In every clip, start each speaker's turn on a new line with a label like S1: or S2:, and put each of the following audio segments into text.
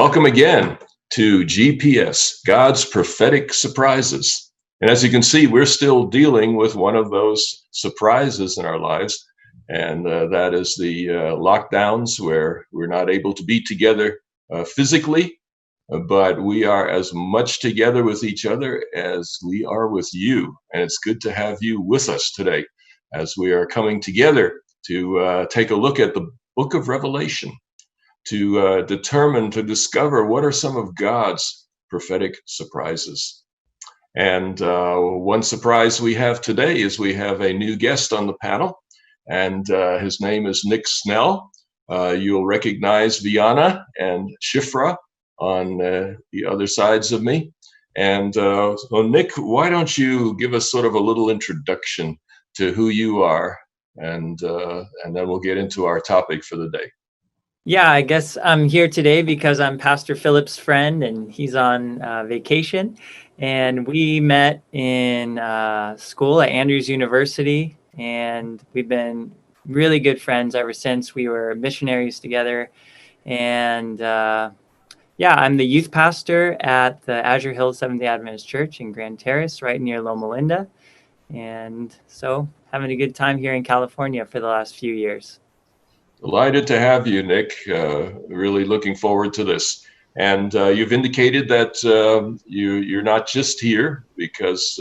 S1: Welcome again to GPS, God's Prophetic Surprises. And as you can see, we're still dealing with one of those surprises in our lives, and that is the lockdowns where we're not able to be together physically, but we are as much together with each other as we are with you. And it's good to have you with us today as we are coming together to take a look at the book of Revelation, to discover what are some of God's prophetic surprises. And one surprise we have today is we have a new guest on the panel, and his name is Nick Snell. You'll recognize Viana and Shifra on the other sides of me. And so Nick, why don't you give us sort of a little introduction to who you are, and then we'll get into our topic for the day.
S2: Yeah, I guess I'm here today because I'm Pastor Philip's friend and he's on vacation. And we met in school at Andrews University, and we've been really good friends ever since. We were missionaries together. And yeah, I'm the youth pastor at the Azure Hills Seventh-day Adventist Church in Grand Terrace, right near Loma Linda. And so having a good time here in California for the last few years.
S1: Delighted to have you, Nick. Really looking forward to this. And you've indicated that you're not just here because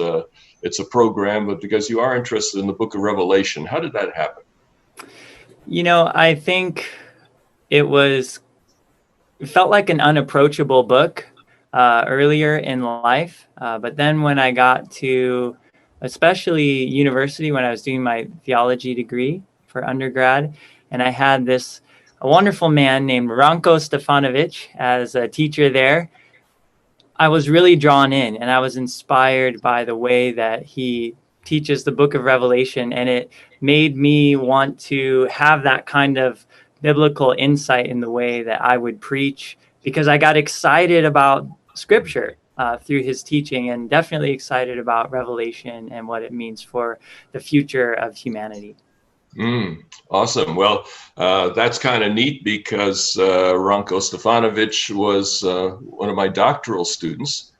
S1: it's a program, but because you are interested in the book of Revelation. How did that happen?
S2: You know, I think it felt like an unapproachable book earlier in life. But then when I got to, especially university, when I was doing my theology degree for undergrad, and I had a wonderful man named Ranko Stefanovic as a teacher there, I was really drawn in and I was inspired by the way that he teaches the book of Revelation. And it made me want to have that kind of biblical insight in the way that I would preach, because I got excited about scripture through his teaching, and definitely excited about Revelation and what it means for the future of humanity.
S1: Awesome. Well, that's kind of neat because Ranko Stefanovic was one of my doctoral students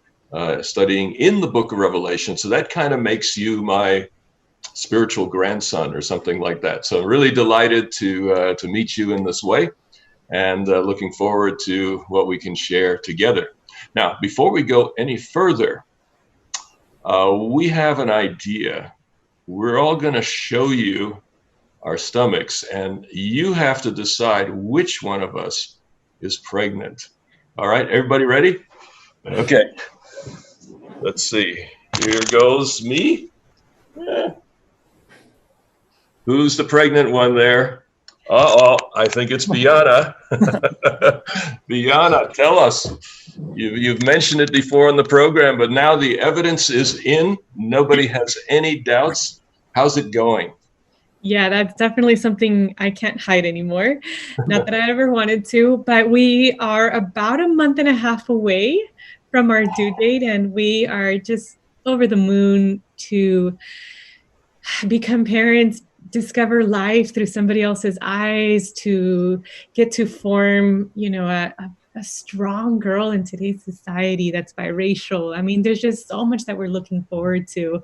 S1: studying in the book of Revelation. So that kind of makes you my spiritual grandson or something like that. So I'm really delighted to meet you in this way, and looking forward to what we can share together. Now, before we go any further, we have an idea. We're all going to show you our stomachs, and you have to decide which one of us is pregnant. All right, everybody ready? Okay. Let's see. Here goes me. Who's the pregnant one there? I think it's Viana. Viana, tell us. You've mentioned it before in the program, but now the evidence is in. Nobody has any doubts. How's it going?
S3: Yeah, that's definitely something I can't hide anymore. Not that I ever wanted to, but we are about a month and a half away from our due date, and we are just over the moon to become parents, discover life through somebody else's eyes, to get to form, a strong girl in today's society that's biracial. I mean, there's just so much that we're looking forward to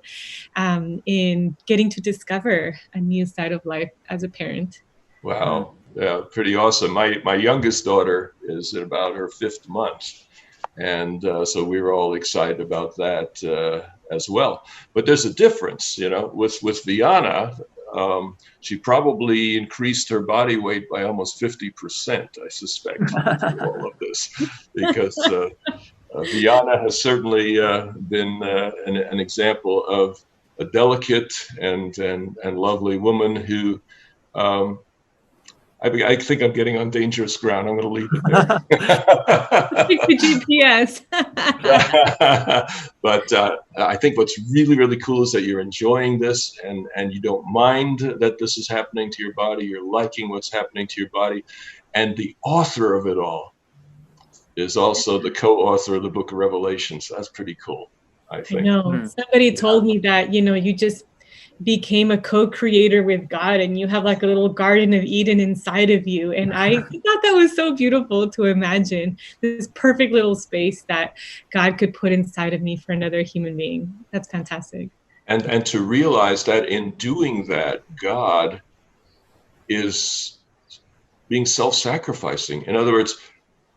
S3: in getting to discover a new side of life as a parent.
S1: Wow. Yeah, pretty awesome. My youngest daughter is in about her 5th month. And so we were all excited about that as well. But there's a difference, with Viana. She probably increased her body weight by almost 50%, I suspect, through all of this, because Viana has certainly been an example of a delicate and lovely woman who I think I'm getting on dangerous ground. I'm going to leave it there.
S3: Stick to GPS.
S1: But I think what's really, really cool is that you're enjoying this, and you don't mind that this is happening to your body. You're liking what's happening to your body. And the author of it all is also the co-author of the book of Revelation. So that's pretty cool, I think.
S3: I know. Somebody told me that, became a co-creator with God, and you have like a little Garden of Eden inside of you. And I thought that was so beautiful to imagine this perfect little space that God could put inside of me for another human being. That's fantastic.
S1: And to realize that in doing that, God is being self-sacrificing. In other words,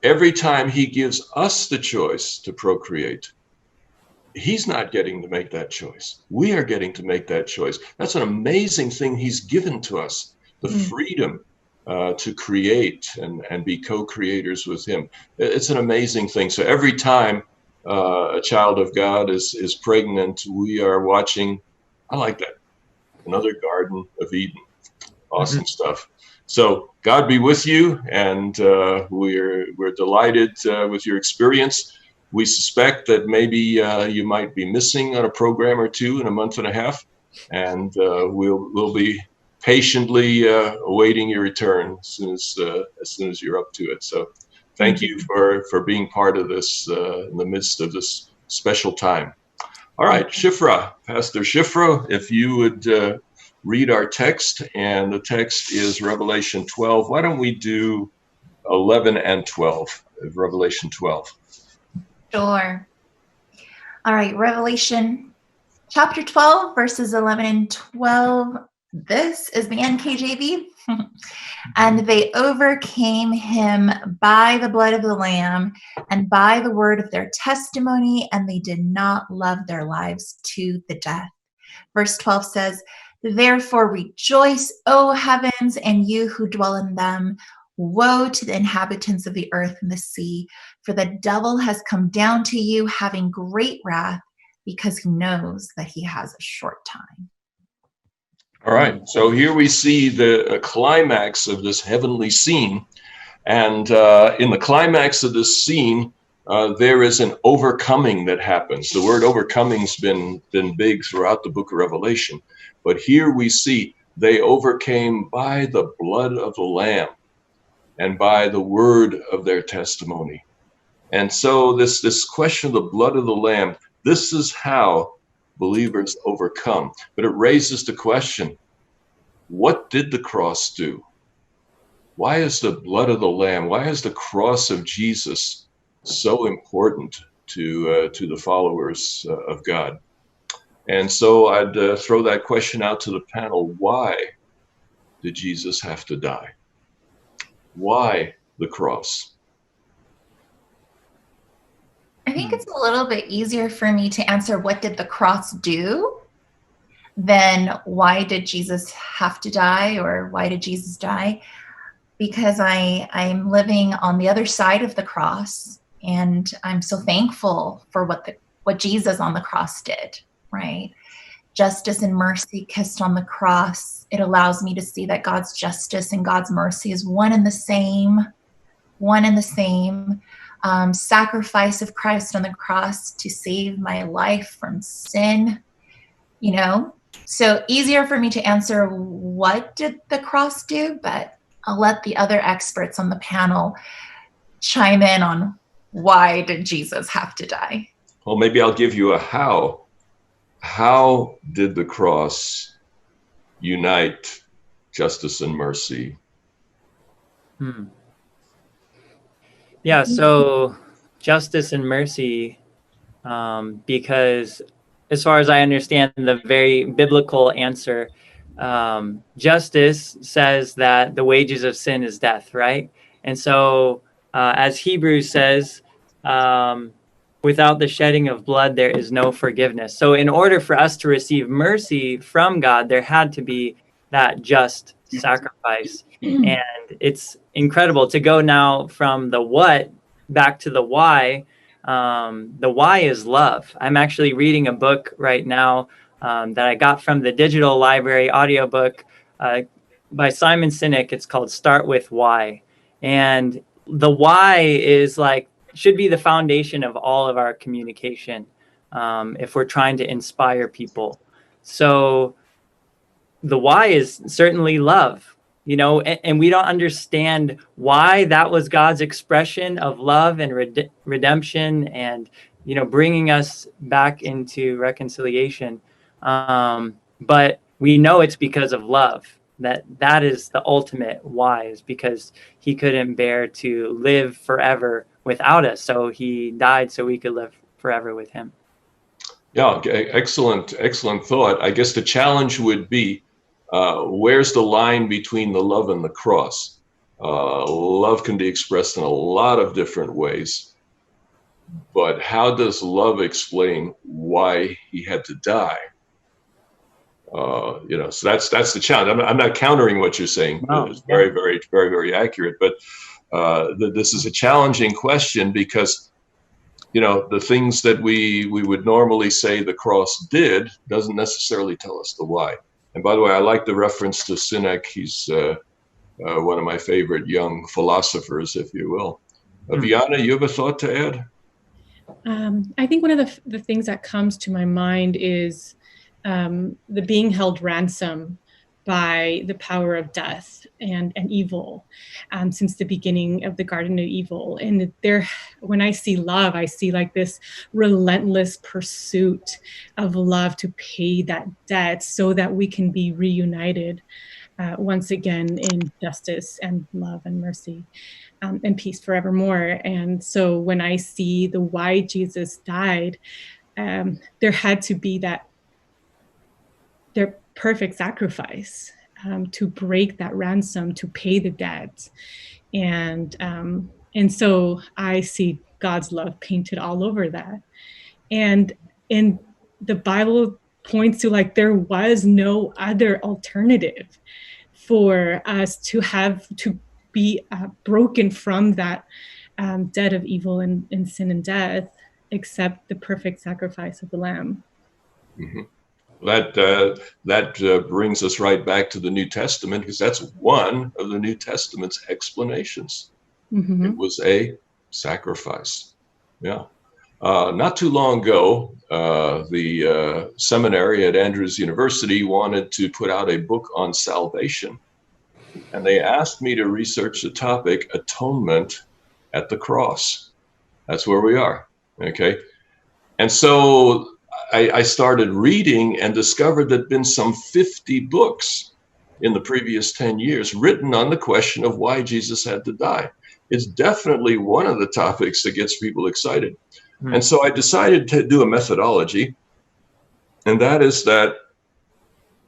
S1: every time he gives us the choice to procreate, he's not getting to make that choice. We are getting to make that choice. That's an amazing thing he's given to us, the freedom to create and be co-creators with him. It's an amazing thing. So every time a child of God is pregnant, we are watching, I like that, another Garden of Eden. Awesome stuff. So God be with you, and we're delighted with your experience. We suspect that maybe you might be missing on a program or two in a month and a half, and we'll be patiently awaiting your return as soon as you're up to it. So thank you for being part of this in the midst of this special time. All right, Shifra, Pastor Shifra, if you would read our text, and the text is Revelation 12. Why don't we do 11 and 12 of Revelation 12?
S4: Sure. All right, Revelation chapter 12, verses 11 and 12. This is the NKJV. And they overcame him by the blood of the Lamb and by the word of their testimony, and they did not love their lives to the death. Verse 12 says, therefore rejoice, O heavens, and you who dwell in them. Woe to the inhabitants of the earth and the sea, for the devil has come down to you having great wrath, because he knows that he has a short time.
S1: All right, so here we see the climax of this heavenly scene. And in the climax of this scene, there is an overcoming that happens. The word overcoming's been big throughout the book of Revelation. But here we see they overcame by the blood of the Lamb and by the word of their testimony. And so this question of the blood of the Lamb, this is how believers overcome. But it raises the question, what did the cross do? Why is the blood of the Lamb, why is the cross of Jesus so important to the followers of God? And so I'd throw that question out to the panel. Why did Jesus have to die? Why the cross?
S4: I think it's a little bit easier for me to answer what did the cross do than why did Jesus have to die, or why did Jesus die? Because I'm living on the other side of the cross, and I'm so thankful for what Jesus on the cross did, right? Justice and mercy kissed on the cross. It allows me to see that God's justice and God's mercy is one and the same. Sacrifice of Christ on the cross to save my life from sin, So easier for me to answer what did the cross do, but I'll let the other experts on the panel chime in on why did Jesus have to die?
S1: Well, maybe I'll give you a how. How did the cross unite justice and mercy?
S2: Yeah, so justice and mercy, because as far as I understand the very biblical answer, justice says that the wages of sin is death, right? And so as Hebrews says, without the shedding of blood, there is no forgiveness. So in order for us to receive mercy from God, there had to be that just sacrifice. And it's incredible to go now from the what back to the why. The why is love. I'm actually reading a book right now that I got from the digital library audiobook by Simon Sinek. It's called Start With Why. And the why is should be the foundation of all of our communication if we're trying to inspire people. So the why is certainly love, and we don't understand why that was God's expression of love and redemption and, bringing us back into reconciliation. But we know it's because of love. That is the ultimate why, is because he couldn't bear to live forever without us. So he died so we could live forever with him.
S1: Yeah, excellent thought. I guess the challenge would be, where's the line between the love and the cross? Love can be expressed in a lot of different ways, but how does love explain why he had to die? So that's the challenge. I'm not countering what you're saying.
S2: No,
S1: it's very, very, very, very accurate. But this is a challenging question because, the things that we would normally say the cross did doesn't necessarily tell us the why. And by the way, I like the reference to Sinek. He's one of my favorite young philosophers, if you will. Viana, you have a thought to add?
S3: I think one of the things that comes to my mind is the being held ransom by the power of death and evil since the beginning of the Garden of Evil. And when I see love, I see like this relentless pursuit of love to pay that debt so that we can be reunited once again in justice and love and mercy and peace forevermore. And so when I see the why Jesus died, there had to be their perfect sacrifice to break that ransom, to pay the debt. And so I see God's love painted all over that. And the Bible points to like there was no other alternative for us to be broken from that debt of evil and sin and death, except the perfect sacrifice of the Lamb.
S1: Mm-hmm. That brings us right back to the New Testament, because that's one of the New Testament's explanations. Mm-hmm. It was a sacrifice. Yeah. Not too long ago, the seminary at Andrews University wanted to put out a book on salvation. And they asked me to research the topic, atonement at the cross. That's where we are. Okay. And so I started reading and discovered there'd been some 50 books in the previous 10 years written on the question of why Jesus had to die. It's definitely one of the topics that gets people excited. Mm. And so I decided to do a methodology, and that is that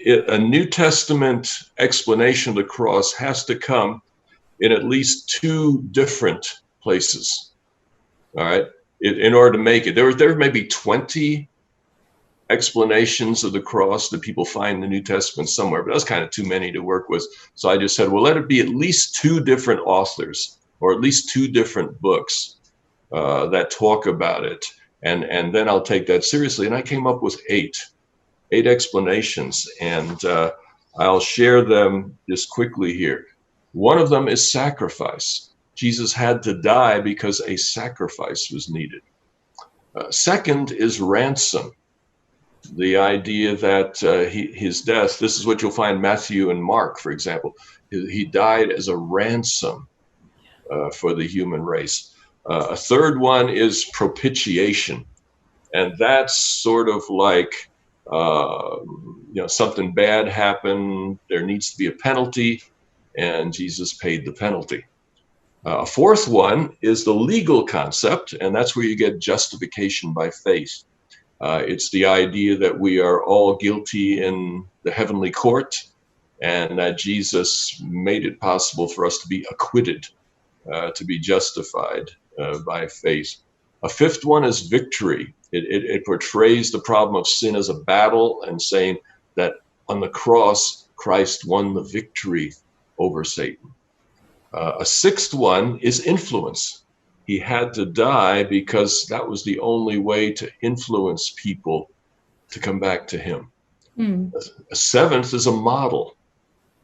S1: a New Testament explanation of the cross has to come in at least 2 different places. All right. In order to make it, there may be 20 explanations of the cross that people find in the New Testament somewhere, but that's kind of too many to work with. So I just said, well, let it be at least 2 different authors, or at least 2 different books that talk about it. And then I'll take that seriously. And I came up with 8 explanations, and I'll share them just quickly here. One of them is sacrifice. Jesus had to die because a sacrifice was needed. Second is ransom. The idea that his death, this is what you'll find Matthew and Mark, for example, he died as a ransom for the human race. A third one is propitiation. And that's sort of like, something bad happened, there needs to be a penalty, and Jesus paid the penalty. A fourth one is the legal concept, and that's where you get justification by faith. It's the idea that we are all guilty in the heavenly court, and that Jesus made it possible for us to be acquitted, to be justified by faith. A fifth one is victory. It portrays the problem of sin as a battle, and saying that on the cross, Christ won the victory over Satan. A sixth one is influence. He had to die because that was the only way to influence people to come back to him. Mm. A seventh is a model,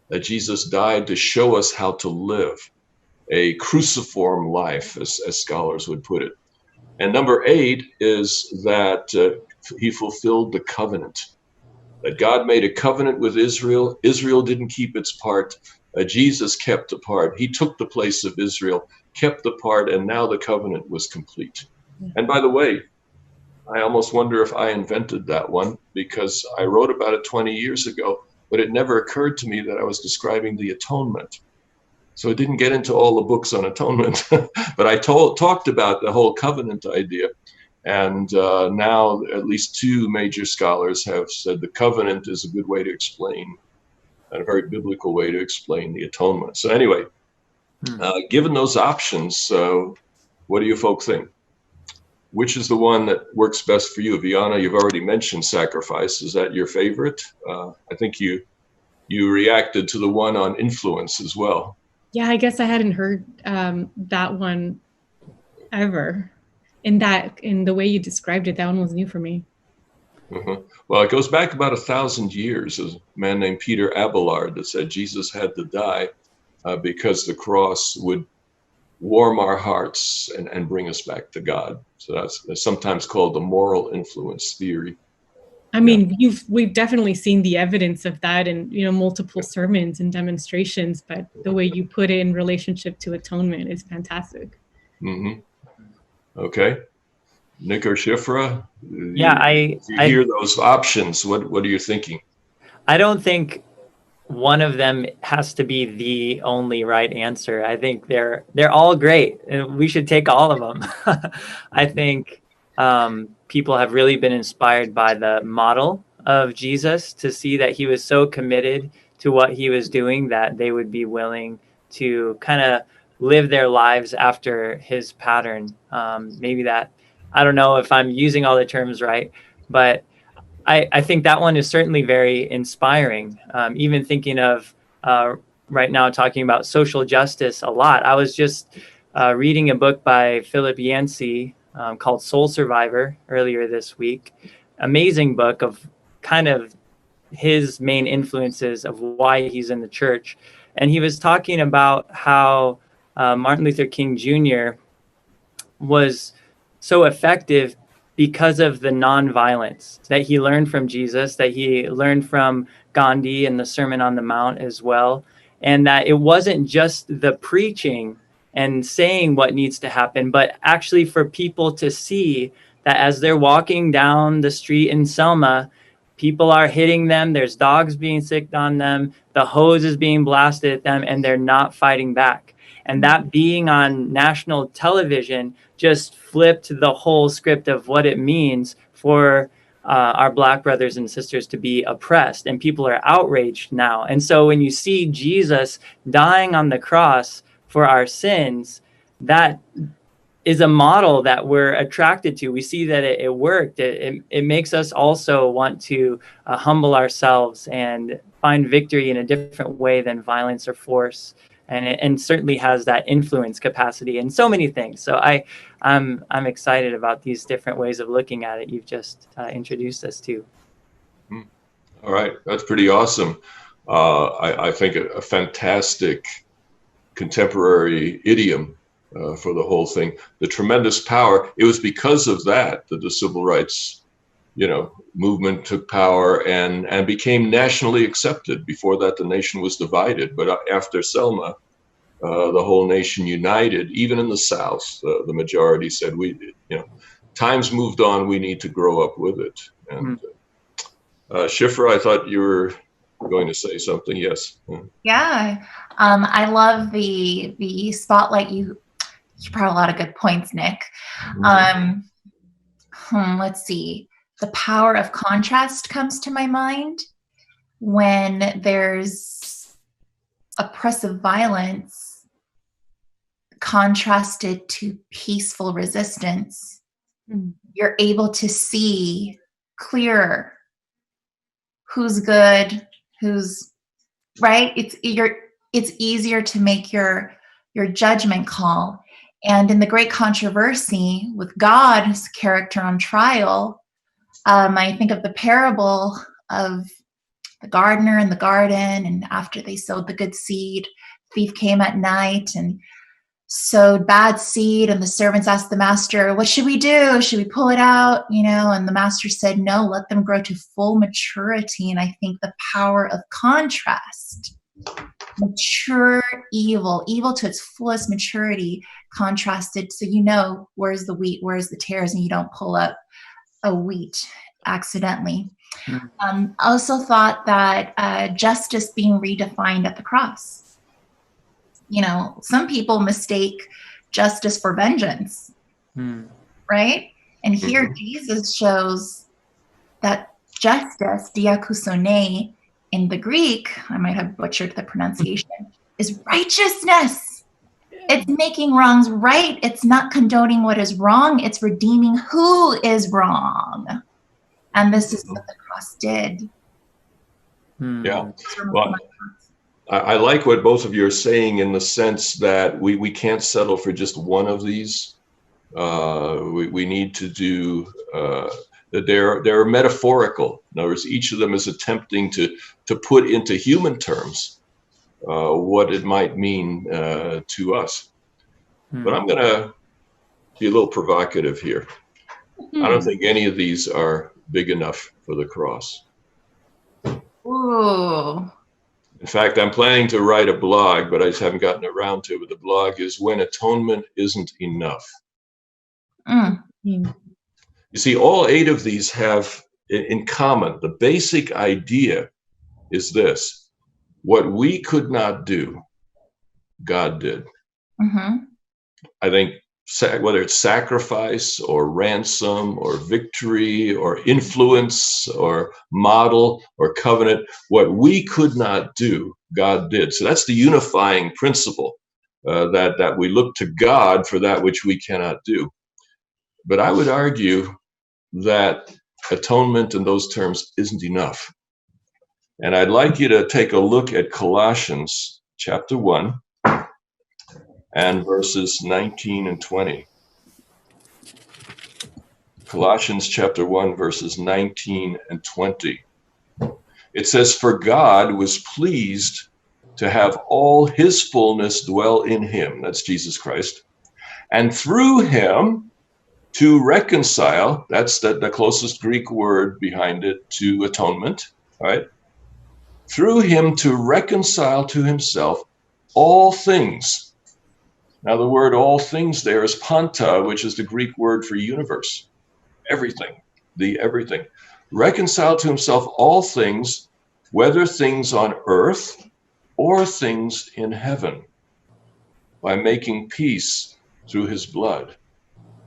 S1: that Jesus died to show us how to live a cruciform life, as scholars would put it. And number 8 is that he fulfilled the covenant, that God made a covenant with Israel. Israel didn't keep its part. Jesus kept the part. He took the place of Israel, kept the part, and now the covenant was complete. And by the way, I almost wonder if I invented that one, because I wrote about it 20 years ago, but it never occurred to me that I was describing the atonement. So I didn't get into all the books on atonement, but I talked about the whole covenant idea. And now at least two major scholars have said the covenant is a good way to explain, and a very biblical way to explain the atonement. So anyway, given those options, what do you folk think? Which is the one that works best for you? Viana, you've already mentioned sacrifice. Is that your favorite? I think you reacted to the one on influence as well.
S3: Yeah, I guess I hadn't heard that one ever. In the way you described it, that one was new for me.
S1: Well, it goes back about 1,000 years. There's a man named Peter Abelard that said Jesus had to die because the cross would warm our hearts and bring us back to God. So that's sometimes called the moral influence theory.
S3: I mean, we've definitely seen the evidence of that in multiple sermons and demonstrations, but the way you put it in relationship to atonement is fantastic.
S1: Okay. Nick or Shifra?
S2: Yeah,
S1: you hear those options. What are you thinking?
S2: I don't think one of them has to be the only right answer. I think they're all great, and we should take all of them. I think people have really been inspired by the model of Jesus, to see that he was so committed to what he was doing that they would be willing to kind of live their lives after his pattern. Maybe that, I don't know if I'm using all the terms right, but I think that one is certainly very inspiring. Even thinking of right now talking about social justice a lot. I was just reading a book by Philip Yancey called Soul Survivor earlier this week. Amazing book of kind of his main influences of why he's in the church. And he was talking about how Martin Luther King Jr. was so effective because of the nonviolence that he learned from Jesus, that he learned from Gandhi and the Sermon on the Mount as well. And that it wasn't just the preaching and saying what needs to happen, but actually for people to see that as they're walking down the street in Selma, people are hitting them, there's dogs being sicked on them, the hose is being blasted at them, and they're not fighting back. And that being on national television just flipped the whole script of what it means for our Black brothers and sisters to be oppressed. And people are outraged now. And so when you see Jesus dying on the cross for our sins, that is a model that we're attracted to. We see that it worked. It makes us also want to humble ourselves and find victory in a different way than violence or force. And certainly has that influence capacity in so many things. So I'm excited about these different ways of looking at it you've just introduced us to.
S1: All right, that's pretty awesome. I think a fantastic contemporary idiom for the whole thing. The tremendous power. It was because of that the civil rights, movement took power and became nationally accepted. Before that, the nation was divided. But after Selma, the whole nation united. Even in the South, the majority said, times moved on. We need to grow up with it. And Shifra, I thought you were going to say something. Yes.
S4: Yeah. I love the spotlight. You brought a lot of good points, Nick. Let's see. The power of contrast comes to my mind when there's oppressive violence contrasted to peaceful resistance. You're able to see clearer who's good, who's right. It's easier to make your judgment call. And in the great controversy with God's character on trial, I think of the parable of the gardener in the garden, and after they sowed the good seed, thief came at night and sowed bad seed, and the servants asked the master, what should we do? Should we pull it out? And the master said, no, let them grow to full maturity. And I think the power of contrast, mature evil to its fullest maturity, contrasted, so where's the wheat, where's the tares, and you don't pull up a wheat accidentally.
S2: Mm.
S4: Also thought that justice being redefined at the cross. You know, some people mistake justice for vengeance, right? And here Jesus shows that justice, diakousone, in the Greek, I might have butchered the pronunciation, is righteousness. It's making wrongs right. It's not condoning what is wrong. It's redeeming who is wrong. And this is what the cross did.
S1: Yeah. Well, I like what both of you are saying in the sense that we can't settle for just one of these. We need to do that. They're metaphorical. In other words, each of them is attempting to put into human terms what it might mean to us. But I'm going to be a little provocative here. I don't think any of these are big enough for the cross.
S4: Ooh.
S1: In fact, I'm planning to write a blog, but I just haven't gotten around to it. But the blog is When Atonement Isn't Enough. You see, all 8 of these have in common, the basic idea is this: what we could not do, God did. I think whether it's sacrifice or ransom or victory or influence or model or covenant, what we could not do, God did. So that's the unifying principle, that we look to God for that which we cannot do. But I would argue that atonement in those terms isn't enough. And I'd like you to take a look at Colossians chapter 1 and verses 19 and 20. Colossians chapter 1, verses 19 and 20. It says, "For God was pleased to have all his fullness dwell in him," that's Jesus Christ, "and through him to reconcile," that's the closest Greek word behind it to atonement, right? "Through him to reconcile to himself all things." Now, the word "all things" there is panta, which is the Greek word for universe. Everything, the everything. "Reconcile to himself all things, whether things on earth or things in heaven, by making peace through his blood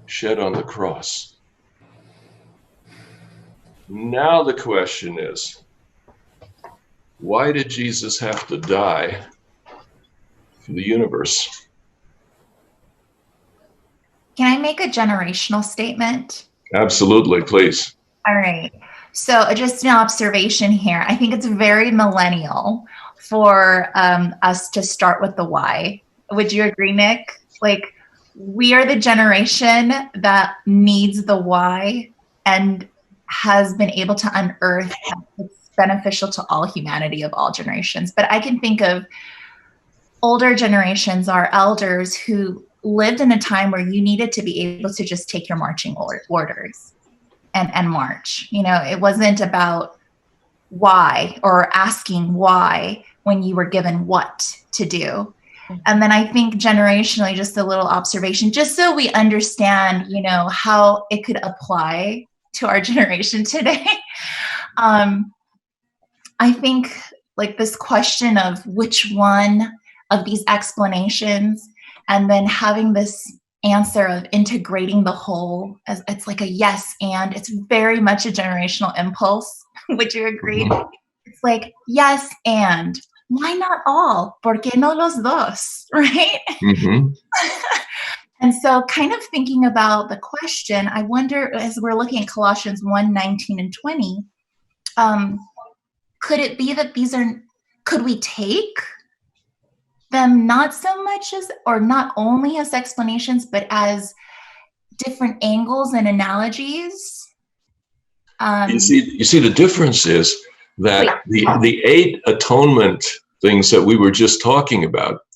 S1: shed on the cross." Now the question is, why did Jesus have to die for the universe?
S4: Can I make a generational statement?
S1: Absolutely, please.
S4: All right. So just an observation here. I think it's very millennial for us to start with the why. Would you agree, Nick? Like, we are the generation that needs the why and has been able to unearth that it's beneficial to all humanity of all generations. But I can think of older generations, our elders, who lived in a time where you needed to be able to just take your marching orders and march. You know, it wasn't about why or asking why when you were given what to do. And then I think generationally, just a little observation, just so we understand, you know, how it could apply to our generation today. I think like this question of which one of these explanations, and then having this answer of integrating the whole, as it's like a yes, and it's very much a generational impulse. Would you agree? It's like, yes, and why not all? ¿Por qué no los dos? Right? And so kind of thinking about the question, I wonder, as we're looking at Colossians 1, 19 and 20, could it be that could we take them not so much as, or not only as explanations, but as different angles and analogies?
S1: You see, the difference is that the 8 atonement things that we were just talking about,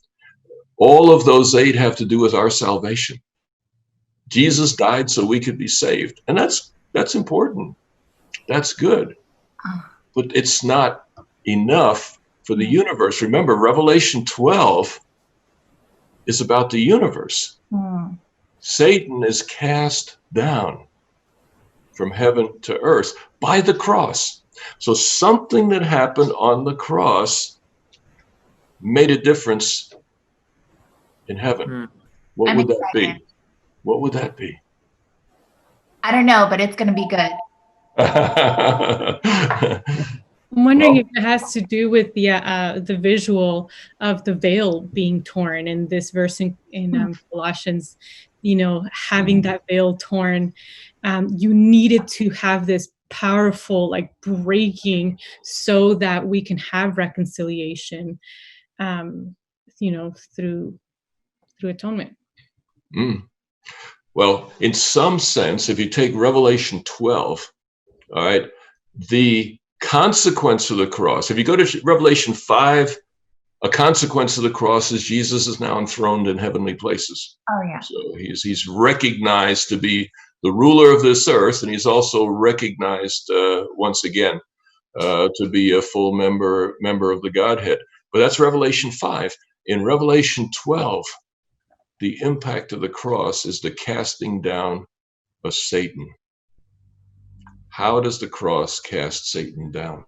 S1: all of those 8 have to do with our salvation. Jesus died so we could be saved, and that's important. That's good, but it's not enough for the universe. Remember, Revelation 12 is about the universe. Satan is cast down. from heaven to earth by the cross. So something that happened on the cross made a difference in heaven. What would that be? What would that be?
S4: I don't know, but it's going to be good.
S3: I'm wondering if it has to do with the visual of the veil being torn in this verse in Colossians, having that veil torn. You needed to have this powerful like breaking so that we can have reconciliation, through atonement.
S1: Well, in some sense, if you take Revelation 12, all right, the consequence of the cross, if you go to Revelation 5, a consequence of the cross is Jesus is now enthroned in heavenly places.
S4: Oh, yeah.
S1: So he's recognized to be the ruler of this earth, and he's also recognized once again to be a full member of the Godhead. But that's Revelation 5. In Revelation 12, the impact of the cross is the casting down of Satan. How does the cross cast Satan down?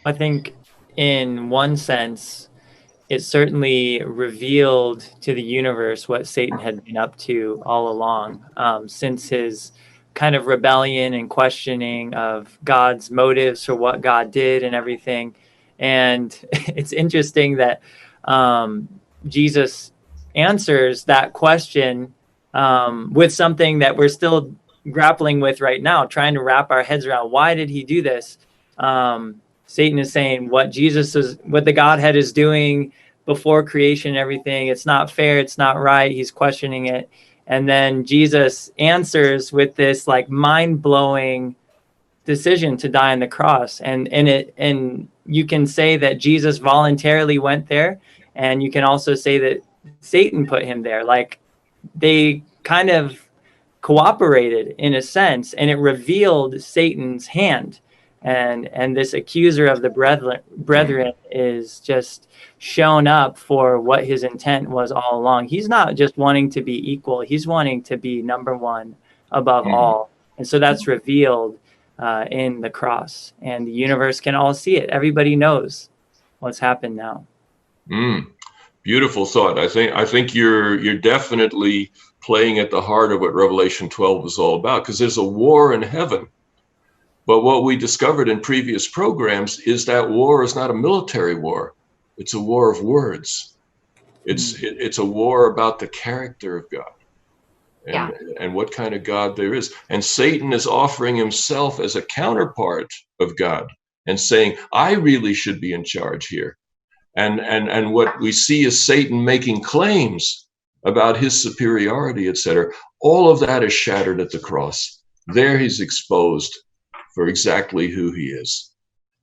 S2: I think in one sense, it certainly revealed to the universe what Satan had been up to all along, since his kind of rebellion and questioning of God's motives for what God did and everything. And it's interesting that Jesus answers that question with something that we're still grappling with right now, trying to wrap our heads around. Why did he do this? Satan is saying what the Godhead is doing before creation and everything. It's not fair. It's not right. He's questioning it. And then Jesus answers with this like mind-blowing decision to die on the cross. And you can say that Jesus voluntarily went there. And you can also say that Satan put him there. Like they kind of cooperated in a sense, and it revealed Satan's hand. And this accuser of the brethren is just shown up for what his intent was all along. He's not just wanting to be equal. He's wanting to be number one above all. And so that's revealed in the cross. And the universe can all see it. Everybody knows what's happened now.
S1: Beautiful thought. I think you're definitely playing at the heart of what Revelation 12 is all about, because there's a war in heaven. But what we discovered in previous programs is that war is not a military war. It's a war of words. It's a war about the character of God and what kind of God there is. And Satan is offering himself as a counterpart of God and saying, I really should be in charge here. And what we see is Satan making claims about his superiority, etc. All of that is shattered at the cross. There he's exposed for exactly who he is.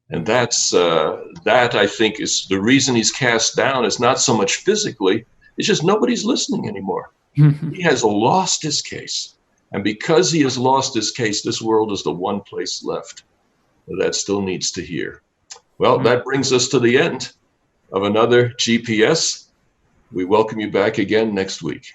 S1: And that's that I think is the reason he's cast down is not so much physically, it's just nobody's listening anymore. He has lost his case. And because he has lost his case, this world is the one place left that still needs to hear. Well, that brings us to the end of another GPS. We welcome you back again next week.